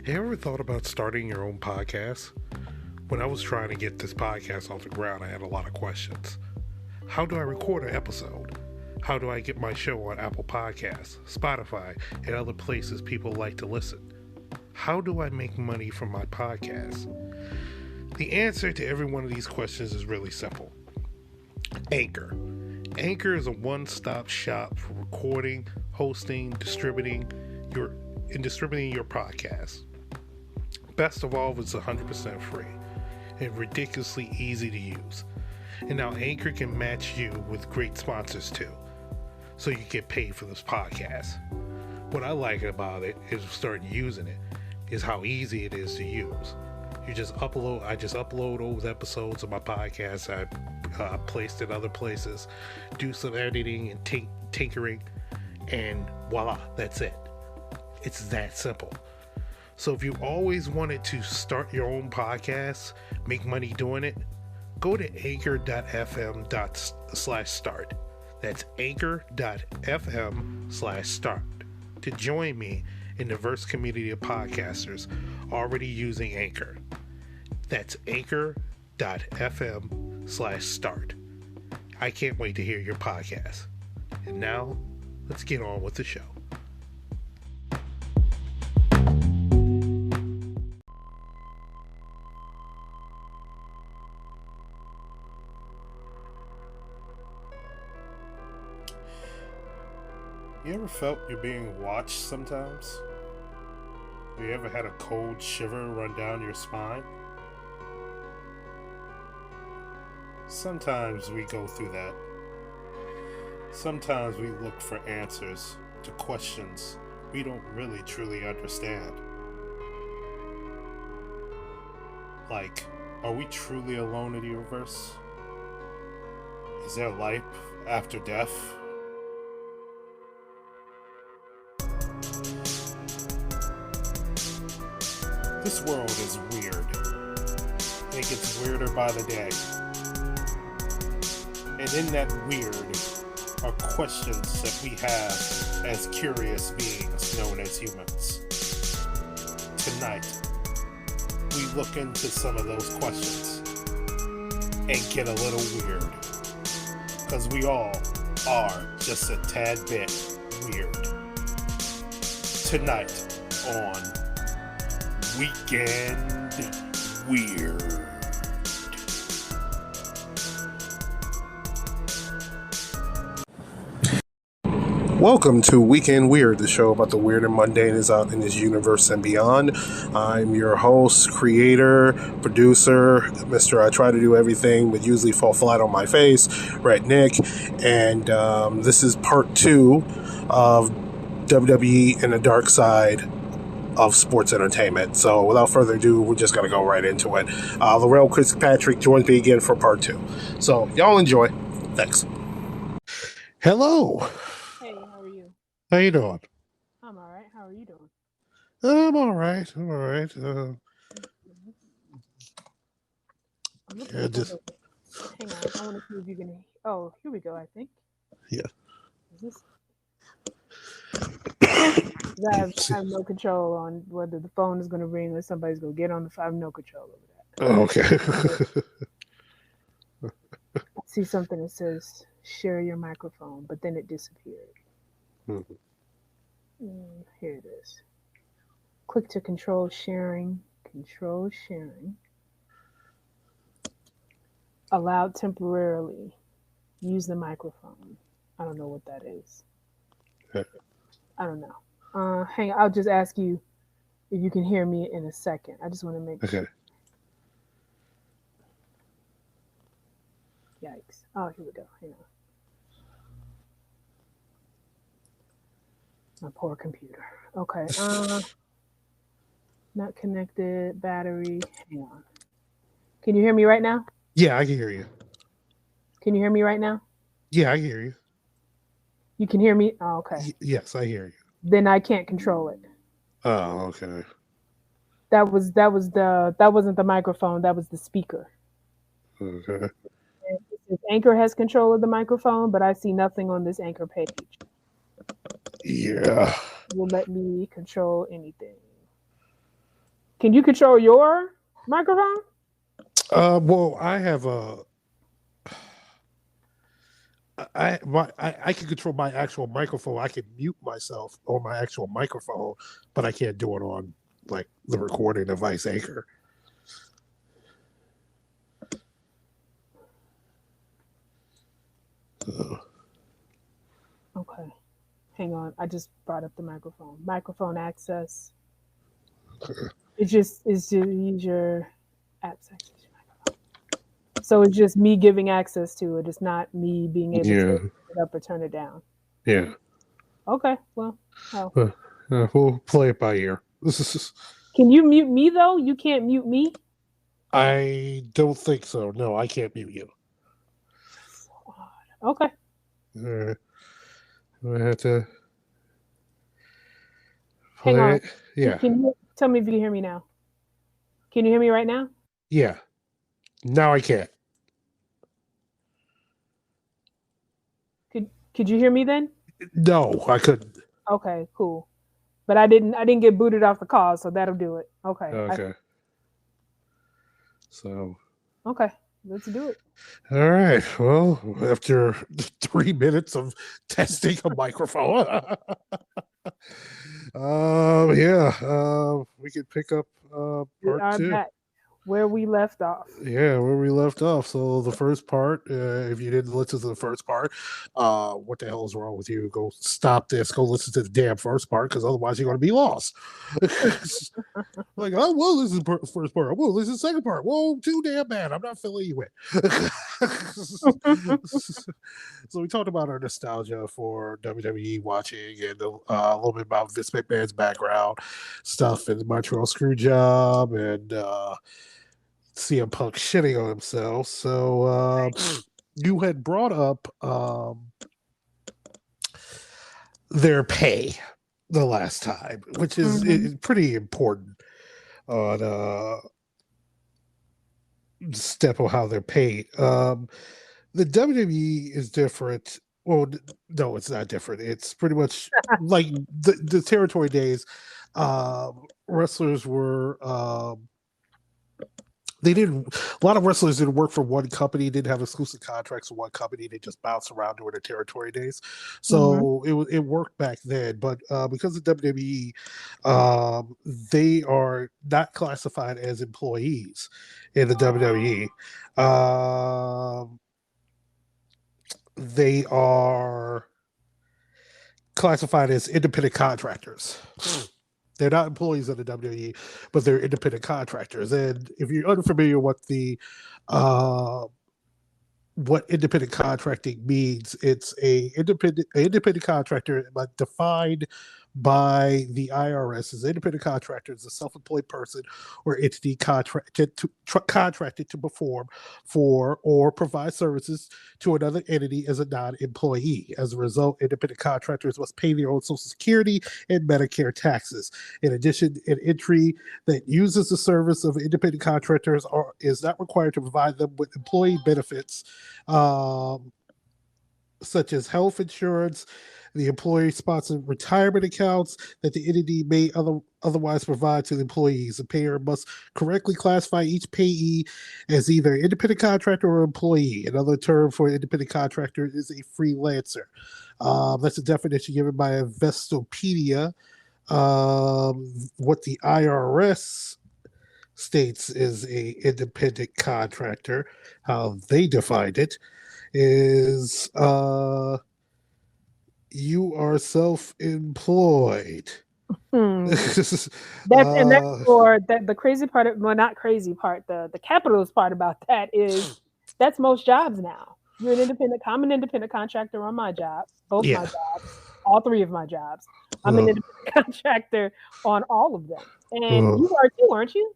You ever thought about starting your own podcast? When I was trying to get this podcast off the ground, I had a lot of questions. How do I record an episode? How do I get my show on Apple Podcasts, Spotify, and other places people like to listen? How do I make money from my podcast? The answer to every one of these questions is really simple. Anchor. Anchor is a one-stop shop for recording, hosting, distributing your podcast. Best of all, it's 100% free and ridiculously easy to use. And now Anchor can match you with great sponsors too, so you get paid for this podcast. What I like about it is starting using it is how easy it is to use. I just upload those episodes of my podcast. I placed it other places, do some editing and tinkering, and voila, that's it. It's that simple. So if you always wanted to start your own podcast, make money doing it, go to anchor.fm/start. That's anchor.fm/start to join me in the diverse community of podcasters already using Anchor. That's anchor.fm/start. I can't wait to hear your podcast. And now, let's get on with the show. You ever felt you're being watched sometimes? Have you ever had a cold shiver run down your spine? Sometimes we go through that. Sometimes we look for answers to questions we don't really truly understand. Like, are we truly alone in the universe? Is there life after death? This world is weird. It gets weirder by the day. And in that weird are questions that we have as curious beings known as humans. Tonight, we look into some of those questions and get a little weird. Because we all are just a tad bit weird. Tonight on Weekend Weird. Welcome to Weekend Weird, the show about the weird and mundane is out in this universe and beyond. I'm your host, creator, producer, Mr. I try to do everything but usually fall flat on my face, RedNick, and this is part 2 of WWE and the Dark Side of Sports Entertainment. So without further ado, we're just going to go right into it. Lorrell Kirkpatrick joins me again for part 2. So y'all enjoy. Thanks. Hello. Hey, how are you? How you doing? I'm all right. How are you doing? I'm all right. I'm looking Yeah, for just the- Hang on. I want to see if you can. Oh, here we go. I think. yeah. Is this? I have no control on whether the phone is going to ring or somebody's going to get on the phone. I have no control over that. Oh, okay. I see something that says share your microphone, but then it disappeared. Mhm. Here it is. Click to control sharing. Control sharing. Allowed temporarily. Use the microphone. I don't know what that is. I don't know. Hang on. I'll just ask you if you can hear me in a second. I just want to make sure. Okay. Yikes. Oh, here we go. Hang on. My poor computer. Okay. Not connected. Battery. Hang on. Can you hear me right now? Yeah, I can hear you. Can you hear me right now? Yeah, I can hear you. You can hear me? Oh, okay. Yes, I hear you. Then I can't control it. Oh, okay. That wasn't the microphone. That was the speaker. Okay. And it says Anchor has control of the microphone, but I see nothing on this Anchor page. Yeah. Will let me control anything. Can you control your microphone? Well, I have I can control my actual microphone. I can mute myself on my actual microphone, but I can't do it on like the recording device Anchor. Okay. Hang on. I just brought up the microphone. Microphone access. It's just use your app section. So it's just me giving access to it. It's not me being able to turn it up or turn it down. Yeah. Okay. Well, we'll play it by ear. Can you mute me though? You can't mute me. I don't think so. No, I can't mute you. So odd. Okay. All right. I have to. Hang on. Yeah. Can you tell me if you can hear me now? Can you hear me right now? Yeah. Now I can't. Could you hear me then? No, I couldn't. Okay, cool. But I didn't get booted off the call, so that'll do it. Okay. Okay. So. Okay, let's do it. All right. Well, after 3 minutes of testing a microphone, we could pick up part 2. Back where we left off. Yeah, where we left off. So the first part, if you didn't listen to the first part, what the hell is wrong with you? Go stop this. Go listen to the damn first part, because otherwise you're going to be lost. Like, oh, well, this is the first part. Well, this is the second part. Whoa, too damn bad. I'm not filling you in. So we talked about our nostalgia for WWE watching, and a little bit about Vince McMahon's background stuff and the Montreal Screwjob, and CM Punk shitting on himself. So you had brought up their pay the last time, which is pretty important on step of how they're paid. The WWE is different. Well, no, it's not different. It's pretty much like the territory days. Wrestlers were a lot of wrestlers didn't work for one company, didn't have exclusive contracts with one company. They just bounced around during the territory days. So it worked back then. But because of WWE, they are not classified as employees in the WWE. They are classified as independent contractors. They're not employees of the WWE, but they're independent contractors. And if you're unfamiliar with what independent contracting means, it's an independent contractor, but defined by the IRS as independent contractor is a self-employed person or entity contracted to perform for or provide services to another entity as a non-employee. As a result, independent contractors must pay their own Social Security and Medicare taxes. In addition, an entry that uses the service of independent contractors is not required to provide them with employee benefits, such as health insurance, the employee-sponsored retirement accounts that the entity may otherwise provide to the employees. The payer must correctly classify each payee as either an independent contractor or employee. Another term for an independent contractor is a freelancer. That's a definition given by Investopedia. What the IRS states is a independent contractor, how they defined it, is you are self-employed. That's for the crazy part. Well, not crazy part. The capitalist part about that is that's most jobs now. You're an independent. I'm an independent contractor on my job, both my jobs, all 3 of my jobs. I'm an independent contractor on all of them, and you are too, aren't you?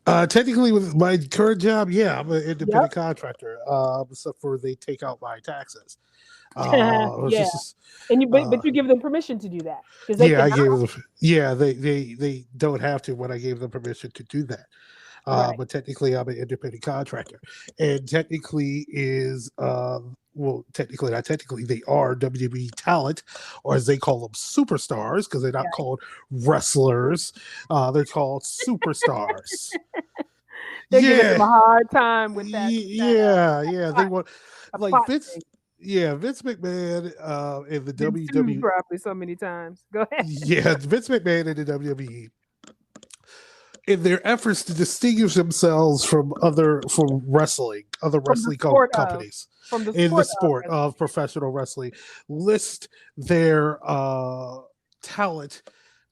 Technically, with my current job, I'm an independent contractor. Except for they take out my taxes. But you give them permission to do that. I gave them. Yeah, they don't have to when I gave them permission to do that. Right. But technically I'm an independent contractor, and technically is well, technically not technically, they are WWE talent, or as they call them, superstars, because they're not called wrestlers. They're called superstars. They're giving them a hard time with that. Yeah. They want like Vince. Thing. Yeah, Vince McMahon in the Been sued WWE. probably so many times. Go ahead. Yeah, Vince McMahon in the WWE. In their efforts to distinguish themselves from other wrestling companies in the sport of professional wrestling, list their talent,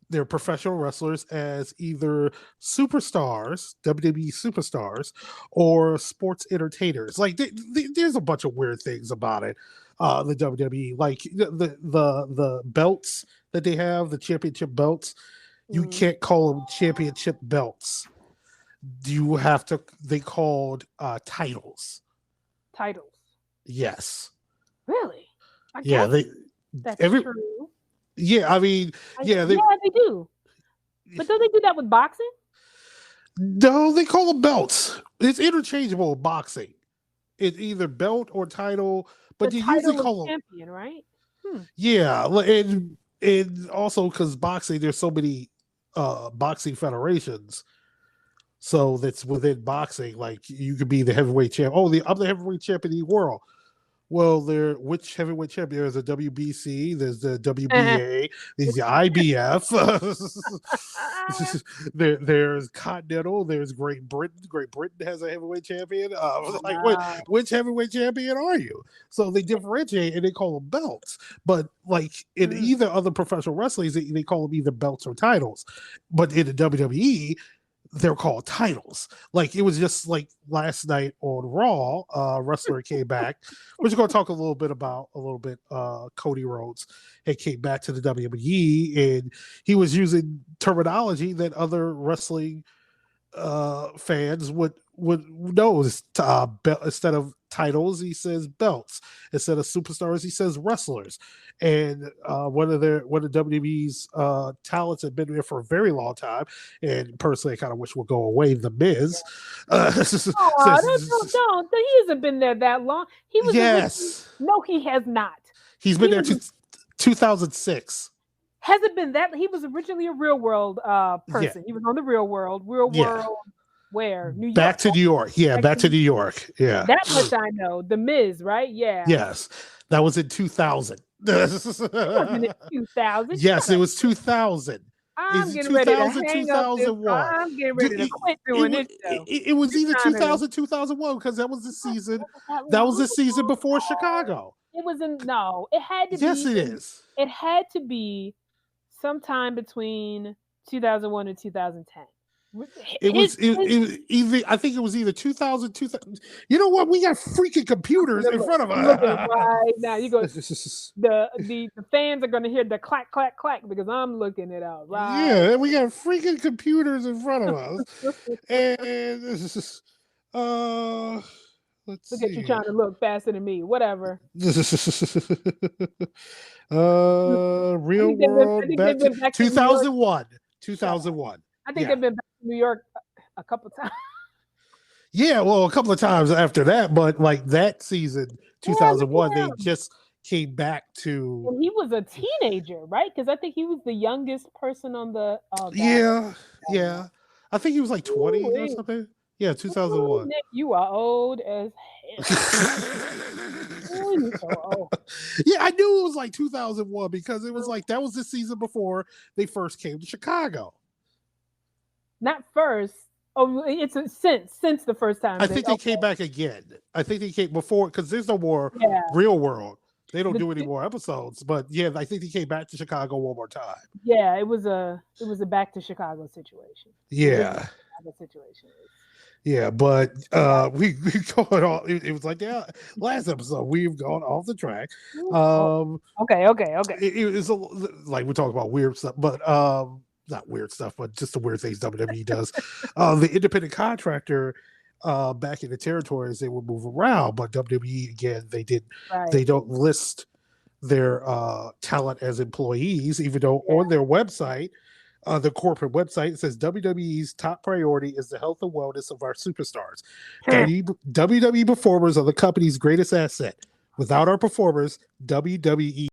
their professional wrestlers, as either superstars, WWE superstars, or sports entertainers. Like there's a bunch of weird things about it. The WWE, like the belts that they have, the championship belts. You can't call them championship belts. You have to. They called titles. Titles. Yes. Really? That's true. Yeah, I mean, they do. But don't they do that with boxing? No, they call them belts. It's interchangeable in boxing. It's either belt or title, but you usually call them champion, right? Yeah, and also because boxing, there's so many boxing federations. So that's within boxing, like you could be the heavyweight champ. Oh, I'm the heavyweight champion of the world. Well, which heavyweight champion? There's a WBC, there's the WBA, there's the IBF, there's Continental, there's Great Britain. Great Britain has a heavyweight champion. Wait, which heavyweight champion are you? So they differentiate and they call them belts. But like in either other professional wrestling, they call them either belts or titles. But in the WWE, they're called titles. Like it was just like last night on Raw, wrestler came back. We're just going to talk a little bit. Cody Rhodes had came back to the WWE, and he was using terminology that other wrestling fans would know. Instead of titles, he says belts. Instead of superstars, he says wrestlers. And one of WWE's talents had been there for a very long time, and personally, I kind of wish would go away. The Miz. Don't. He hasn't been there that long. He was. Yes. No, he has not. He's been there since 2006. Has it been that? He was originally a Real World person. Yeah. He was on the Real World. World. Where? New York. Back to New York. Yeah, back to New York. Yeah. That much I know. The Miz, right? Yeah. Yes. That was in 2000. Wasn't it 2000? Yes, it was 2000. I'm getting ready to hang up this. I'm getting ready to quit doing it. It was either 2000, 2001, because that was the season. That was the season before Chicago. It wasn't. No, it had to be. Yes, it is. It had to be sometime between 2001 and 2010. It was either. I think it was either 2000, 2000. You know what? We got freaking computers in front of us. Right now, you go. The fans are going to hear the clack, clack, clack because I'm looking it up. Right? Yeah, we got freaking computers in front of us, and this is let's look see. at you trying to look faster than me. Whatever. Real World back 2001. 2001. I think they've been back to New York a couple times. Yeah, well, a couple of times after that, but like that season, 2001, they just came back to. And he was a teenager, right? Because I think he was the youngest person on the. Yeah. I think he was like 20 or something. Yeah, 2001. Ooh, Nick, you are old as hell. You're so old. Yeah, I knew it was like 2001 because it was like that was the season before they first came to Chicago. Not first. Oh, it's since the first time. I think they came back again. I think they came before because there's no more Real World. They don't do any more episodes. But yeah, I think they came back to Chicago one more time. Yeah, it was a back to Chicago situation. Yeah. Situation. Yeah, but we going on. It was like last episode we've gone off the track. Okay. It was like we're talking about weird stuff, but not weird stuff, but just the weird things WWE does. The independent contractor back in the territories, they would move around, but WWE again, they don't list their talent as employees, even though on their website the corporate website. It says WWE's top priority is the health and wellness of our superstars. WWE performers are the company's greatest asset. Without our performers, WWE